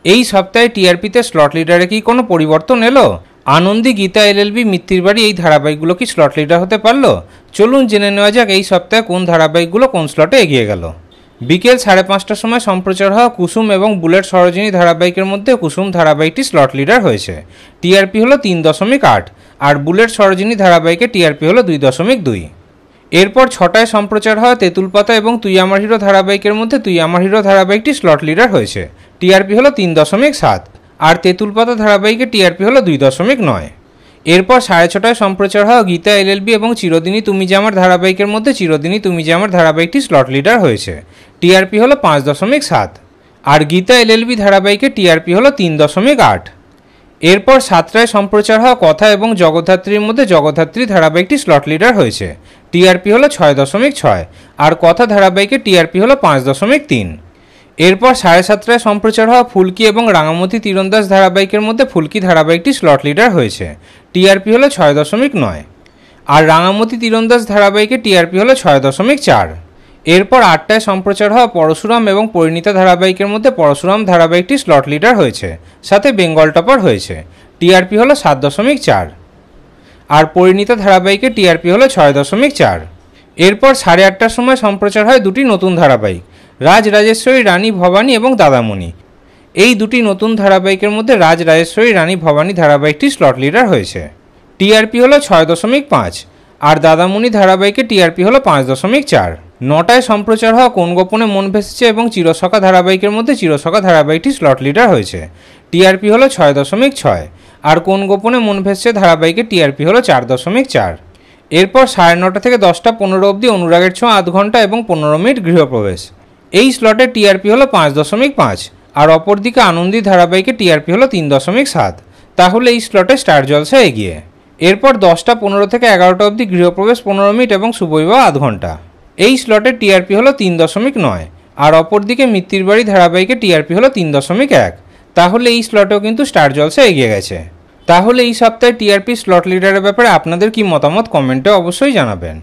এই সপ্তাহে টিআরপিতে স্লট লিডারে কি কোনো পরিবর্তন এলো? আনন্দী, গীতা এলএলবি, মিত্তির বাড়ি এই ধারাবাহিকগুলো কি স্লট লিডার হতে পারলো? চলুন জেনে নেওয়া যাক এই সপ্তাহে কোন ধারাবাহিকগুলো কোন স্লটে এগিয়ে গেল। বিকেল 5:30টার সময় সম্প্রচার হওয়া কুসুম এবং বুলেট সরোজিনী ধারাবাহিকের মধ্যে কুসুম ধারাবাহিকটি স্লট লিডার হয়েছে। টিআরপি হলো 3.8 আর বুলেট সরোজিনী ধারাবাহিকে টিআরপি হলো 2.2। এরপর 6টায় সম্প্রচার হওয়া তেঁতুল পাতা এবং তুই আমার হিরো ধারাবাহিকের মধ্যে তুই আমার হিরো ধারাবাহিকটি স্লট লিডার হয়েছে। টিআরপি হলো 3.7 আর তেঁতুল পাতা ধারাবাহিকে টিআরপি হলো 2.9। এরপর 6:30টায় সম্প্রচার হওয়া গীতা এলএলবি এবং চিরদিনই তুমি যে আমার ধারাবাহিকের মধ্যে চিরদিনই তুমি যে আমার ধারাবাহিকটি স্লট লিডার হয়েছে। টিআরপি হলো 5.7 আর গীতা এলএলবি ধারাবাহিকে টিআরপি হলো 3.8। এরপর 7টায় সম্প্রচার হওয়া কথা এবং জগদ্ধাত্রীর মধ্যে জগদ্ধাত্রী ধারাবাহিকটি স্লট লিডার হয়েছে। টিআরপি হলো 6.6 আর কথা ধারাবাহিকে টিআরপি হলো 5.3। এরপর 7:30টায় সম্প্রচার হওয়া ফুলকি এবং রাঙামতি তীরন্দাজ ধারাবাহিকের মধ্যে ফুলকি ধারাবাহিকটি স্লট লিডার হয়েছে। টিআরপি হলো 6.9 আর রাঙামতি তীরন্দাজ ধারাবাহিকে টিআরপি হলো 6.4। এরপর 8টায় সম্প্রচার হওয়া পরশুরাম এবং পরিণীতা ধারাবাহিকের মধ্যে পরশুরাম ধারাবাহিকটি স্লট লিডার হয়েছে, সাথে বেঙ্গল টপার হয়েছে। টিআরপি হলো 7.4 আর পরিণীতা ধারাবাহিকে টিআরপি হলো 6.4। এরপর 8:30টার সময় সম্প্রচার হয় দুটি নতুন ধারাবাহিক, রাজ রাজেশ্বরী, রানী ভবানী এবং দাদামণি। এই দুটি নতুন ধারাবাহিকের মধ্যে রাজ রাজেশ্বরী, রানী ভবানী ধারাবাহিকটি স্লট লিডার হয়েছে। টিআরপি হলো 6.5 আর দাদামণি ধারাবাহিকে টিআরপি হলো 5.4। 9টায় সম্প্রচার হওয়া কোন গোপনে মন ভেসেছে এবং চিরসখা ধারাবাহিকের মধ্যে চিরসখা ধারাবাহিকটি স্লট লিডার হয়েছে। টিআরপি হলো 6.6 আর কোন গোপনে মন ভেসেছে ধারাবাহিকে টিআরপি হলো 4.4। এরপর 9:30 থেকে 10:15 অবধি অনুরাগের ছোঁয়া আধ ঘন্টা এবং 15 মিনিট গৃহপ্রবেশ। এই স্লটে টিআরপি হলো 5.5 আর অপরদিকে আনন্দী ধারাবাহিকে টিআরপি হলো 3.7। তাহলে এই স্লটে স্টার জলসা এগিয়ে। এরপর 10:15 থেকে 11টা অবধি গৃহপ্রবেশ 15 মিনিট এবং শুভবিবাহ আধ ঘন্টা। এই স্লটের টিআরপি হলো 3.9 আর অপরদিকে মিত্তির বাড়ি ধারাবাহিকে টিআরপি হলো 3.1। তাহলে এই স্লটেও কিন্তু স্টার জলসা এগিয়ে গেছে। তাহলে এই সপ্তাহে টিআরপি স্লট লিডারের ব্যাপারে আপনাদের কি মতামত কমেন্টে অবশ্যই জানাবেন।